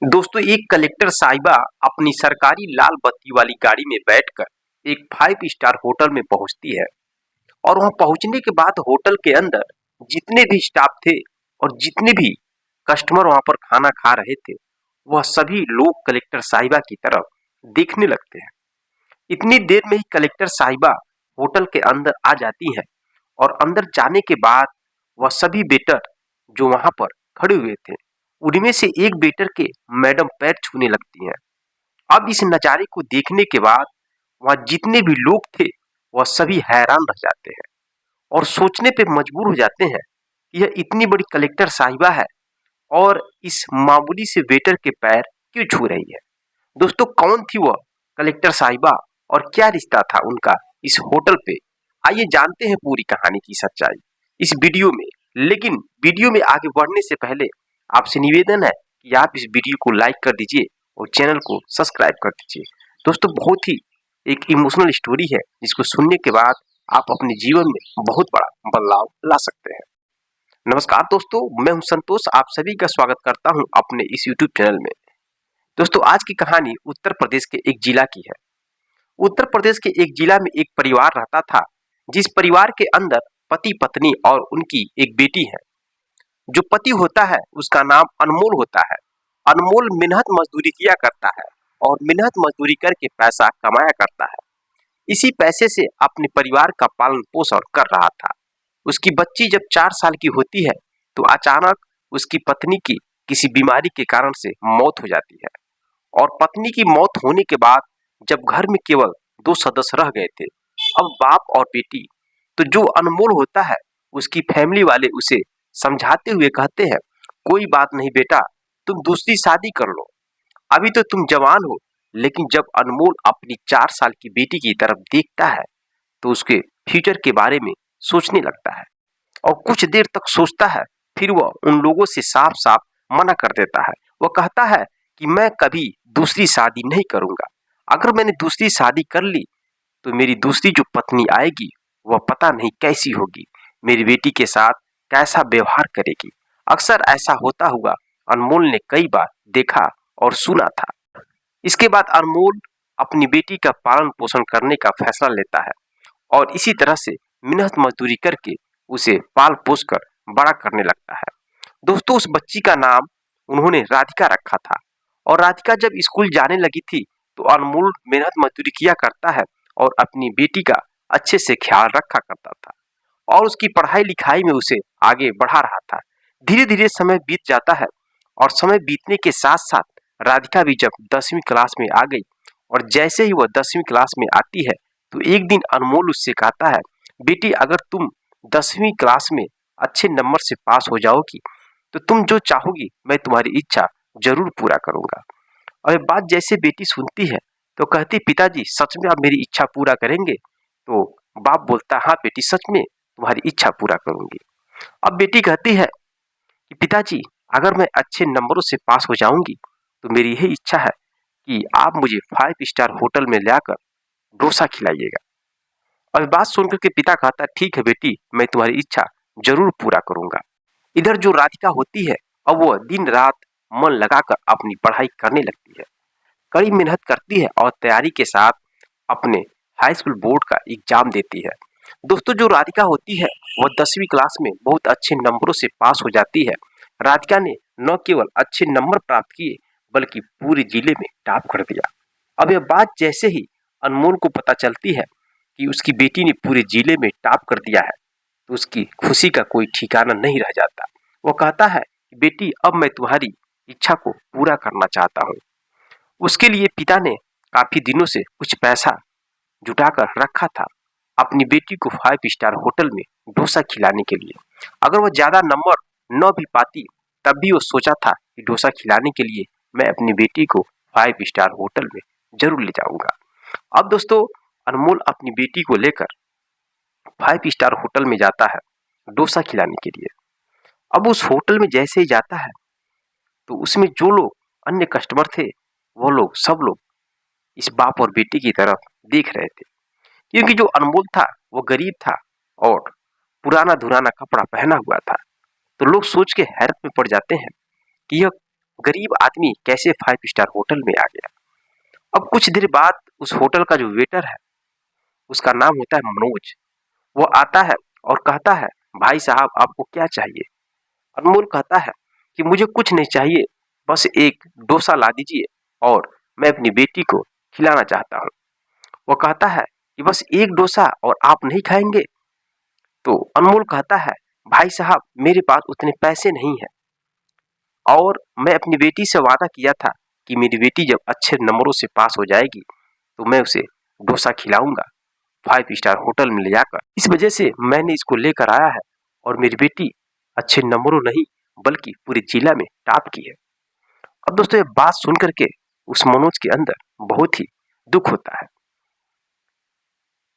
दोस्तों, एक कलेक्टर साहिबा अपनी सरकारी लाल बत्ती वाली गाड़ी में बैठकर एक 5 स्टार होटल में पहुंचती है। और वहां पहुंचने के बाद होटल के अंदर जितने भी स्टाफ थे और जितने भी कस्टमर वहां पर खाना खा रहे थे, वह सभी लोग कलेक्टर साहिबा की तरफ देखने लगते हैं। इतनी देर में ही कलेक्टर साहिबा होटल के अंदर आ जाती है और अंदर जाने के बाद वह सभी वेटर जो वहां पर खड़े हुए थे, उनमें से एक वेटर के मैडम पैर छूने लगती हैं। अब इस नजारे को देखने के बाद वहां जितने भी लोग थे, वह सभी हैरान रह जाते हैं और सोचने पे मजबूर हो जाते हैं कि यह इतनी बड़ी कलेक्टर साहिबा है और इस मामूली से वेटर के पैर क्यों छू रही है। दोस्तों, कौन थी वह कलेक्टर साहिबा और क्या रिश्ता था उनका इस होटल पे? आइए जानते हैं पूरी कहानी की सच्चाई इस वीडियो में। लेकिन वीडियो में आगे बढ़ने से पहले आपसे निवेदन है कि आप इस वीडियो को लाइक कर दीजिए और चैनल को सब्सक्राइब कर दीजिए। दोस्तों, बहुत ही एक इमोशनल स्टोरी है जिसको सुनने के बाद आप अपने जीवन में बहुत बड़ा बदलाव ला सकते हैं। नमस्कार दोस्तों, मैं हूं संतोष, आप सभी का स्वागत करता हूं अपने इस यूट्यूब चैनल में। दोस्तों, आज की कहानी उत्तर प्रदेश के एक जिला की है। उत्तर प्रदेश के एक जिला में एक परिवार रहता था, जिस परिवार के अंदर पति पत्नी और उनकी एक बेटी है। जो पति होता है उसका नाम अनमोल होता है। अनमोल मेहनत मजदूरी किया करता है और मेहनत मजदूरी करके पैसा कमाया करता है। इसी पैसे से अपने परिवार का पालन पोषण कर रहा था। उसकी बच्ची जब 4 साल की होती है तो अचानक उसकी पत्नी की किसी बीमारी के कारण से मौत हो जाती है। और पत्नी की मौत होने के बाद जब घर में केवल 2 सदस्य रह गए थे, अब बाप और बेटी, तो जो अनमोल होता है उसकी फैमिली वाले उसे समझाते हुए कहते हैं, कोई बात नहीं बेटा, तुम दूसरी शादी कर लो, अभी तो तुम जवान हो। लेकिन जब अनमोल अपनी 4 साल की बेटी की तरफ देखता है तो उसके फ्यूचर के बारे में सोचने लगता है और कुछ देर तक सोचता है। फिर वह उन लोगों से साफ साफ मना कर देता है। वह कहता है कि मैं कभी दूसरी शादी नहीं करूंगा। अगर मैंने दूसरी शादी कर ली तो मेरी दूसरी जो पत्नी आएगी वह पता नहीं कैसी होगी, मेरी बेटी के साथ कैसा व्यवहार करेगी। अक्सर ऐसा होता हुआ अनमोल ने कई बार देखा और सुना था। इसके बाद अनमोल अपनी बेटी का पालन पोषण करने का फैसला लेता है और इसी तरह से मेहनत मजदूरी करके उसे पाल पोस कर बड़ा करने लगता है। दोस्तों, उस बच्ची का नाम उन्होंने राधिका रखा था। और राधिका जब स्कूल जाने लगी थी तो अनमोल मेहनत मजदूरी किया करता है और अपनी बेटी का अच्छे से ख्याल रखा करता था और उसकी पढ़ाई लिखाई में उसे आगे बढ़ा रहा था। धीरे धीरे समय बीत जाता है और समय बीतने के साथ साथ राधिका भी जब 10वीं क्लास में आ गई और जैसे ही वह 10वीं क्लास में आती है तो एक दिन अनमोल उससे कहता है, बेटी, अगर तुम 10वीं क्लास में अच्छे नंबर से पास हो जाओगी तो तुम जो चाहोगी मैं तुम्हारी इच्छा जरूर पूरा करूंगा। और ये बात जैसे बेटी सुनती है तो कहती, पिताजी, सच में आप मेरी इच्छा पूरा करेंगे? तो बाप बोलता, हाँ बेटी, सच में तुम्हारी इच्छा पूरा करूंगी। अब बेटी कहती है कि पिताजी, अगर मैं अच्छे नंबरों से पास हो जाऊंगी तो मेरी यही इच्छा है कि आप मुझे 5 स्टार होटल में लाकर डोसा खिलाइएगा। और बात सुनकर के पिता कहता, ठीक है बेटी, मैं तुम्हारी इच्छा जरूर पूरा करूंगा। इधर जो राधिका होती है, अब वह दिन रात मन लगाकर अपनी पढ़ाई करने लगती है, कड़ी मेहनत करती है और तैयारी के साथ अपने हाई स्कूल बोर्ड का एग्जाम देती है। दोस्तों, जो राधिका होती है वह 10वीं क्लास में बहुत अच्छे नंबरों से पास हो जाती है। राधिका ने न केवल अच्छे नंबर प्राप्त किए बल्कि पूरे जिले में टॉप कर दिया। अब यह बात जैसे ही अनमोल को पता चलती है कि उसकी बेटी ने पूरे जिले में टॉप कर दिया है तो उसकी खुशी का कोई ठिकाना नहीं रह जाता। वो कहता है, बेटी, अब मैं तुम्हारी इच्छा को पूरा करना चाहता हूँ। उसके लिए पिता ने काफी दिनों से कुछ पैसा जुटाकर रखा था अपनी बेटी को 5 स्टार होटल में डोसा खिलाने के लिए। अगर वह ज्यादा नंबर न भी पाती तब भी वो सोचा था कि डोसा खिलाने के लिए मैं अपनी बेटी को 5 स्टार होटल में जरूर ले जाऊंगा। अब दोस्तों, अनमोल अपनी बेटी को लेकर 5 स्टार होटल में जाता है डोसा खिलाने के लिए। अब उस होटल में जैसे ही जाता है तो उसमें जो लोग अन्य कस्टमर थे, वो लोग सब लोग इस बाप और बेटी की तरफ देख रहे थे, क्योंकि जो अनमोल था वो गरीब था और पुराना धुराना कपड़ा पहना हुआ था। तो लोग सोच के हैरत में पड़ जाते हैं कि यह गरीब आदमी कैसे 5 स्टार होटल में आ गया। अब कुछ देर बाद उस होटल का जो वेटर है, उसका नाम होता है मनोज, वो आता है और कहता है, भाई साहब आपको क्या चाहिए। अनमोल कहता है कि मुझे कुछ नहीं चाहिए, बस एक डोसा ला दीजिए और मैं अपनी बेटी को खिलाना चाहता हूँ। वो कहता है कि बस एक डोसा और आप नहीं खाएंगे। तो अनमोल कहता है, भाई साहब मेरे पास उतने पैसे नहीं है और मैं अपनी बेटी से वादा किया था कि मेरी बेटी जब अच्छे नंबरों से पास हो जाएगी तो मैं उसे डोसा खिलाऊंगा 5 स्टार होटल में ले जाकर। इस वजह से मैंने इसको लेकर आया है और मेरी बेटी अच्छे नंबरों नहीं बल्कि पूरे जिला में टॉप की है। अब दोस्तों ये बात सुन करके उस मनोज के अंदर बहुत ही दुख होता है,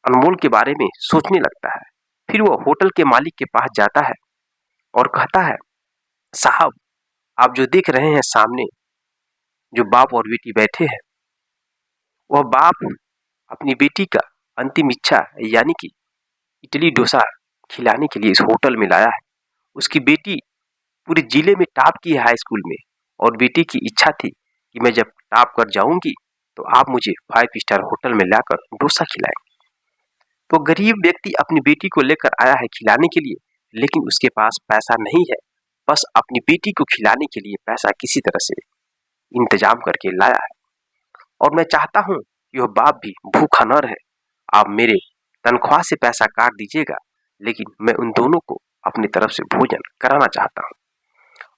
अनमोल के बारे में सोचने लगता है। फिर वो होटल के मालिक के पास जाता है और कहता है, साहब आप जो देख रहे हैं सामने जो बाप और बेटी बैठे हैं, वह बाप अपनी बेटी का अंतिम इच्छा यानी कि इडली डोसा खिलाने के लिए इस होटल में लाया है। उसकी बेटी पूरे जिले में टॉप की है हाई स्कूल में और बेटी की इच्छा थी कि मैं जब टॉप कर जाऊंगी तो आप मुझे 5 स्टार होटल में लाकर डोसा खिलाएं। तो गरीब व्यक्ति अपनी बेटी को लेकर आया है खिलाने के लिए, लेकिन उसके पास पैसा नहीं है, बस अपनी बेटी को खिलाने के लिए पैसा किसी तरह से इंतजाम करके लाया है। और मैं चाहता हूं कि वह बाप भी भूखा न रहे। आप मेरे तनख्वाह से पैसा काट दीजिएगा, लेकिन मैं उन दोनों को अपनी तरफ से भोजन कराना चाहता हूं।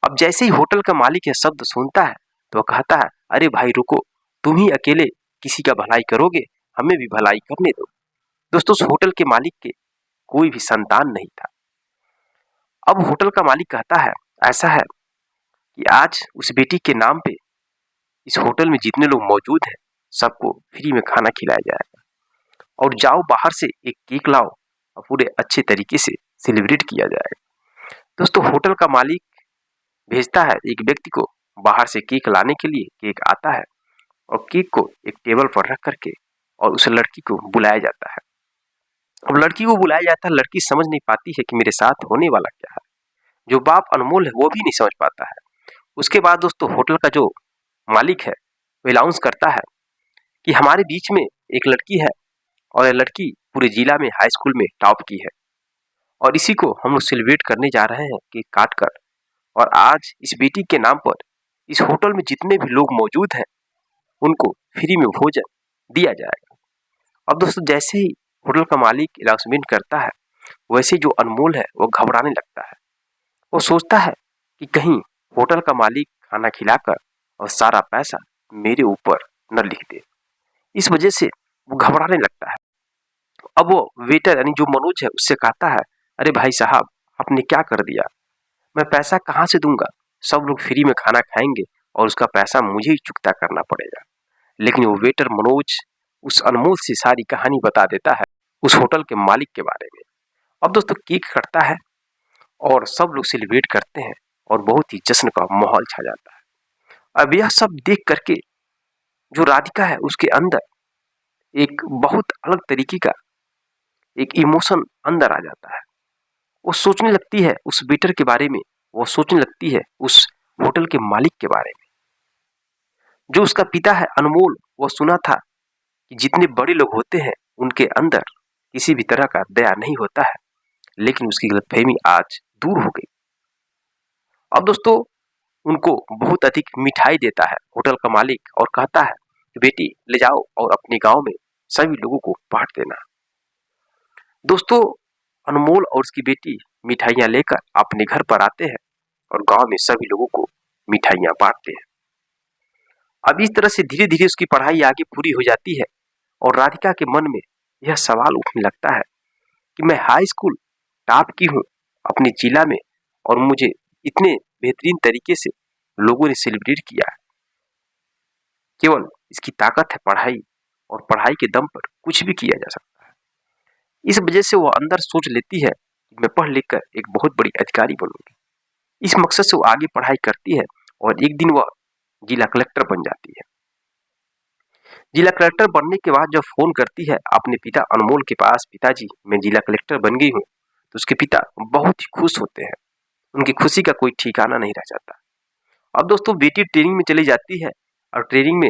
अब जैसे ही होटल का मालिक यह शब्द सुनता है तो वह कहता है, अरे भाई रुको, तुम ही अकेले किसी का भलाई करोगे, हमें भी भलाई करने दो। दोस्तों उस होटल के मालिक के कोई भी संतान नहीं था। अब होटल का मालिक कहता है, ऐसा है कि आज उस बेटी के नाम पे इस होटल में जितने लोग मौजूद हैं सबको फ्री में खाना खिलाया जाएगा और जाओ बाहर से एक केक लाओ और पूरे अच्छे तरीके से सेलिब्रेट किया जाएगा। दोस्तों होटल का मालिक भेजता है एक व्यक्ति को बाहर से केक लाने के लिए। केक आता है और केक को एक टेबल पर रख करके और उस लड़की को बुलाया जाता है। अब लड़की को बुलाया जाता है, लड़की समझ नहीं पाती है कि मेरे साथ होने वाला क्या है। जो बाप अनमोल है वो भी नहीं समझ पाता है। उसके बाद दोस्तों होटल का जो मालिक है वो अनाउंस करता है कि हमारे बीच में एक लड़की है और यह लड़की पूरे जिला में हाई स्कूल में टॉप की है और इसी को हम लोग सेलिब्रेट करने जा रहे हैं केक काट कर। और आज इस बेटी के नाम पर इस होटल में जितने भी लोग मौजूद हैं उनको फ्री में भोजन दिया जाएगा। अब दोस्तों जैसे ही होटल का मालिक अनाउंसमेंट करता है वैसे जो अनमोल है वो घबराने लगता है। वो सोचता है कि कहीं होटल का मालिक खाना खिलाकर और सारा पैसा मेरे ऊपर न लिख दे। इस वजह से वो घबराने लगता है। अब वो वेटर यानी जो मनोज है उससे कहता है, अरे भाई साहब आपने क्या कर दिया, मैं पैसा कहाँ से दूंगा, सब लोग फ्री में खाना खाएंगे और उसका पैसा मुझे ही चुकता करना पड़ेगा। लेकिन वो वेटर मनोज उस अनमोल से सारी कहानी बता देता है उस होटल के मालिक के बारे में। अब दोस्तों केक कटता है और सब लोग सेलिब्रेट करते हैं और बहुत ही जश्न का माहौल छा जाता है। अब यह सब देख करके जो राधिका है उसके अंदर एक बहुत अलग तरीके का एक इमोशन अंदर आ जाता है। वो सोचने लगती है उस वेटर के बारे में, वो सोचने लगती है उस होटल के मालिक के बारे में। जो उसका पिता है अनमोल, वो सुना था कि जितने बड़े लोग होते हैं उनके अंदर किसी भी तरह का दया नहीं होता है, लेकिन उसकी गलतफहमी आज दूर हो गई। अब दोस्तों उनको बहुत अधिक मिठाई देता है होटल का मालिक और कहता है कि बेटी ले जाओ और अपने गांव में सभी लोगों को बांट देना। दोस्तों अनमोल और उसकी बेटी मिठाइयां लेकर अपने घर पर आते हैं और गांव में सभी लोगों को मिठाइयां बांटते हैं। अब इस तरह से धीरे धीरे उसकी पढ़ाई आगे पूरी हो जाती है और राधिका के मन में यह सवाल उठने लगता है कि मैं हाई स्कूल टॉप की हूँ अपने जिला में और मुझे इतने बेहतरीन तरीके से लोगों ने सेलिब्रेट किया है। केवल इसकी ताकत है पढ़ाई और पढ़ाई के दम पर कुछ भी किया जा सकता है। इस वजह से वो अंदर सोच लेती है कि मैं पढ़ लिख कर एक बहुत बड़ी अधिकारी बनूंगी। इस मकसद से वो आगे पढ़ाई करती है और एक दिन वह जिला कलेक्टर बन जाती है। जिला कलेक्टर बनने के बाद जब फोन करती है अपने पिता अनमोल के पास, पिताजी मैं जिला कलेक्टर बन गई हूँ, तो उसके पिता बहुत ही खुश होते हैं। उनकी खुशी का कोई ठिकाना नहीं रह जाता अब दोस्तों बेटी ट्रेनिंग में चली जाती है और ट्रेनिंग में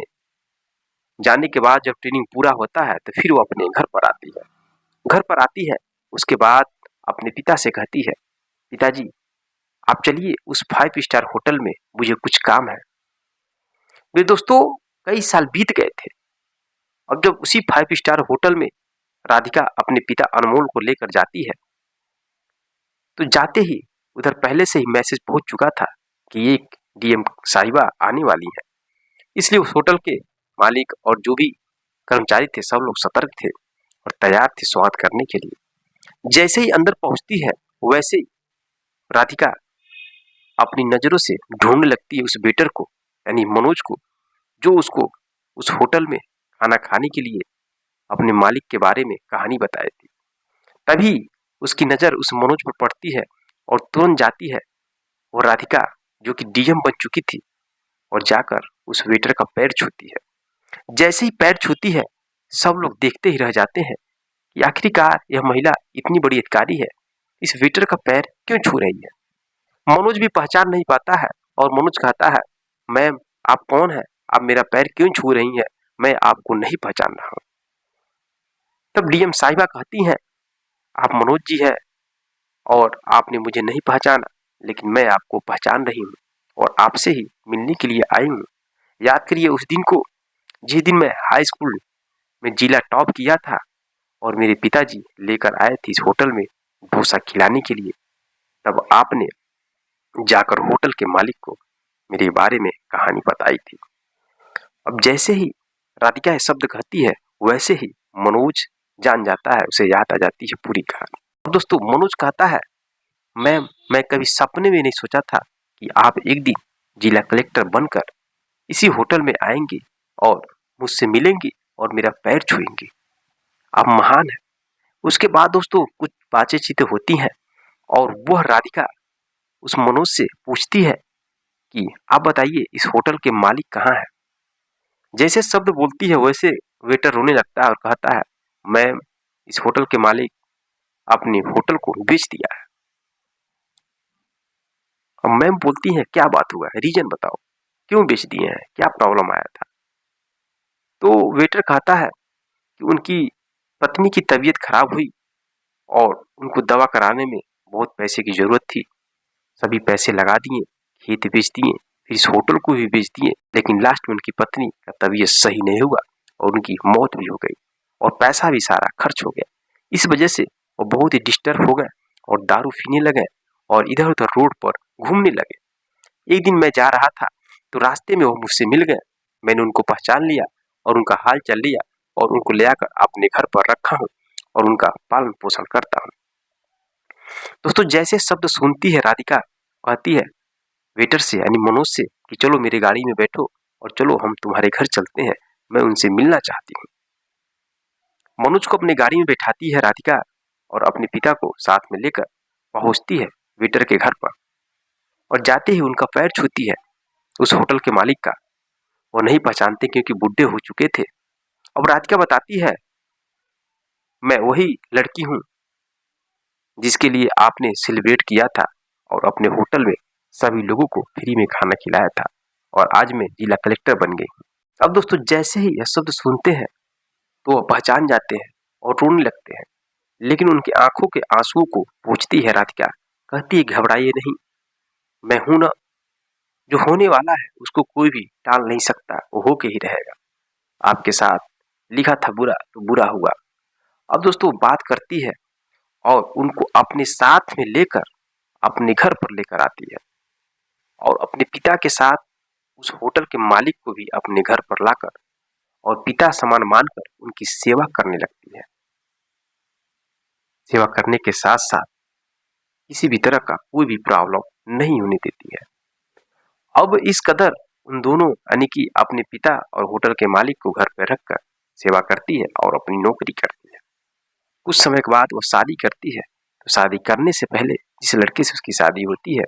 जाने के बाद जब ट्रेनिंग पूरा होता है तो फिर वो अपने घर पर आती है। घर पर आती है, उसके बाद अपने पिता से कहती है, पिताजी आप चलिए उस 5 स्टार होटल में, मुझे कुछ काम है। मेरे दोस्तों कई साल बीत गए थे और जब उसी 5 स्टार होटल में राधिका अपने पिता अनमोल को लेकर जाती है तो जाते ही उधर पहले से ही मैसेज पहुंच चुका था कि एक डीएम साहिबा आने वाली है। इसलिए उस होटल के मालिक और जो भी कर्मचारी थे सब लोग सतर्क थे और तैयार थे स्वागत करने के लिए। जैसे ही अंदर पहुंचती है वैसे ही राधिका अपनी नजरों से ढूंढने लगती है उस वेटर को, यानी मनोज को, जो उसको उस होटल में खाना खाने के लिए अपने मालिक के बारे में कहानी बताई थी। तभी उसकी नजर उस मनोज पर पड़ती है और तुरंत जाती है वो राधिका जो कि डीएम बन चुकी थी और जाकर उस वेटर का पैर छूती है। जैसे ही पैर छूती है सब लोग देखते ही रह जाते हैं कि आखिरकार यह महिला इतनी बड़ी अधिकारी है, इस वेटर का पैर क्यों छू रही है। मनोज भी पहचान नहीं पाता है और मनोज कहता है, मैम आप कौन है, आप मेरा पैर क्यों छू रही हैं, मैं आपको नहीं पहचान रहा हूं। तब डीएम साहिबा कहती हैं, आप मनोज जी हैं और आपने मुझे नहीं पहचाना, लेकिन मैं आपको पहचान रही हूँ और आपसे ही मिलने के लिए आई हूँ। याद करिए उस दिन को जिस दिन मैं हाई स्कूल में जिला टॉप किया था और मेरे पिताजी लेकर आए थे इस होटल में डोसा खिलाने के लिए। तब आपने जाकर होटल के मालिक को मेरे बारे में कहानी बताई थी। अब जैसे ही राधिका यह शब्द कहती है वैसे ही मनोज जान जाता है, उसे याद आ जाती है पूरी कहानी। और दोस्तों मनोज कहता है, मैं कभी सपने में नहीं सोचा था कि आप एक दिन जिला कलेक्टर बनकर इसी होटल में आएंगे और मुझसे मिलेंगे और मेरा पैर छुएंगे। आप महान है। उसके बाद दोस्तों कुछ बातचीतें होती हैं और वह राधिका उस मनोज से पूछती है कि आप बताइए इस होटल के मालिक कहाँ है। जैसे शब्द बोलती है वैसे वेटर रोने लगता है और कहता है, मैम इस होटल के मालिक अपने होटल को बेच दिया है। अब मैम बोलती है, क्या बात हुआ है, रीजन बताओ, क्यों बेच दिए हैं, क्या प्रॉब्लम आया था। तो वेटर कहता है कि उनकी पत्नी की तबीयत खराब हुई और उनको दवा कराने में बहुत पैसे की जरूरत थी। सभी पैसे लगा दिए, खेत बेच दिए, फिर इस होटल को भी बेच दिए, लेकिन लास्ट में उनकी पत्नी का तबीयत सही नहीं हुआ और उनकी मौत भी हो गई और पैसा भी सारा खर्च हो गया। इस वजह से वो बहुत ही डिस्टर्ब हो गए और दारू पीने लगे और इधर उधर रोड पर घूमने लगे। एक दिन मैं जा रहा था तो रास्ते में वो मुझसे मिल गए। मैंने उनको पहचान लिया और उनका हाल चाल लिया और उनको ले आकर अपने घर पर रखा हूँ और उनका पालन पोषण करता हूँ। दोस्तों जैसे शब्द सुनती है राधिका कहती है वेटर से यानी मनोज से कि चलो मेरी गाड़ी में बैठो और चलो हम तुम्हारे घर चलते हैं, मैं उनसे मिलना चाहती हूँ। मनोज को अपनी गाड़ी में बैठाती है राधिका और अपने पिता को साथ में लेकर पहुंचती है वेटर के घर पर और जाते ही उनका पैर छूती है उस होटल के मालिक का। वो नहीं पहचानते क्योंकि बुढ़े हो चुके थे। अब राधिका बताती है, मैं वही लड़की हूँ जिसके लिए आपने सेलिब्रेट किया था और अपने होटल में सभी लोगों को फ्री में खाना खिलाया था और आज मैं जिला कलेक्टर बन गई हूँ। अब दोस्तों जैसे ही यह शब्द सुनते हैं तो वह पहचान जाते हैं और रोने लगते हैं, लेकिन उनकी आंखों के आंसुओं को पोंछती है राधिका। कहती है, घबराइए नहीं, मैं हूं ना, जो होने वाला है उसको कोई भी टाल नहीं सकता, वो होके ही रहेगा। आपके साथ लिखा था बुरा तो बुरा हुआ। अब दोस्तों बात करती है और उनको अपने साथ में लेकर अपने घर पर लेकर आती है और अपने पिता के साथ उस होटल के मालिक को भी अपने घर पर लाकर और पिता समान मानकर उनकी सेवा करने लगती है। सेवा करने के साथ साथ किसी भी तरह का कोई भी प्रॉब्लम नहीं होने देती है। अब इस कदर उन दोनों यानी कि अपने पिता और होटल के मालिक को घर पर रखकर सेवा करती है और अपनी नौकरी करती है। कुछ समय के बाद वो शादी करती है। तो शादी करने से पहले जिस लड़के से उसकी शादी होती है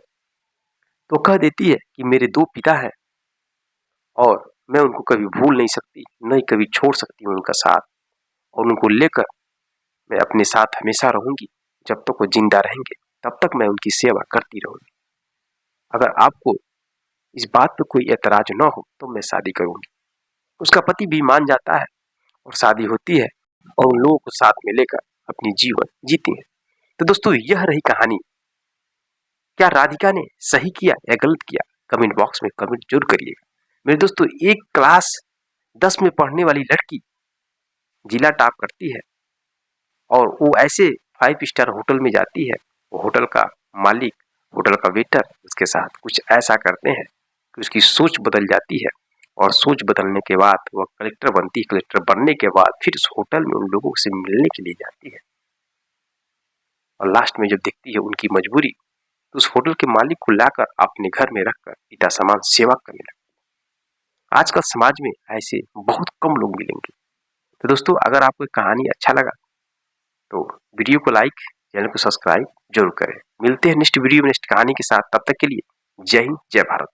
तो कह देती है कि मेरे दो पिता हैं और मैं उनको कभी भूल नहीं सकती, न ही कभी छोड़ सकती हूँ उनका साथ, और उनको लेकर मैं अपने साथ हमेशा रहूंगी। जब तक वो जिंदा रहेंगे तब तक मैं उनकी सेवा करती रहूंगी। अगर आपको इस बात पे कोई एतराज न हो तो मैं शादी करूंगी। उसका पति भी मान जाता है और शादी होती है और उन लोगों को साथ में लेकर अपनी जीवन जीती है। तो दोस्तों यह रही कहानी। क्या राधिका ने सही किया या गलत किया? कमेंट बॉक्स में कमेंट जरूर करिएगा। मेरे दोस्तों, एक क्लास 10 में पढ़ने वाली लड़की जिला टॉप करती है और वो ऐसे 5 स्टार होटल में जाती है। वो होटल का मालिक, होटल का वेटर उसके साथ कुछ ऐसा करते हैं कि उसकी सोच बदल जाती है और सोच बदलने के बाद वह कलेक्टर बनती है। कलेक्टर बनने के बाद फिर उस होटल में उन लोगों से मिलने के लिए जाती है और लास्ट में जब देखती है उनकी मजबूरी, तो उस होटल के मालिक को लाकर अपने घर में रखकर पिता समान सेवा करने लगती है। आजकल समाज में ऐसे बहुत कम लोग मिलेंगे। तो दोस्तों, अगर आपको कहानी अच्छा लगा तो वीडियो को लाइक, चैनल को सब्सक्राइब जरूर करें। मिलते हैं नेक्स्ट वीडियो में नेक्स्ट कहानी के साथ। तब तक के लिए जय हिंद, जय भारत।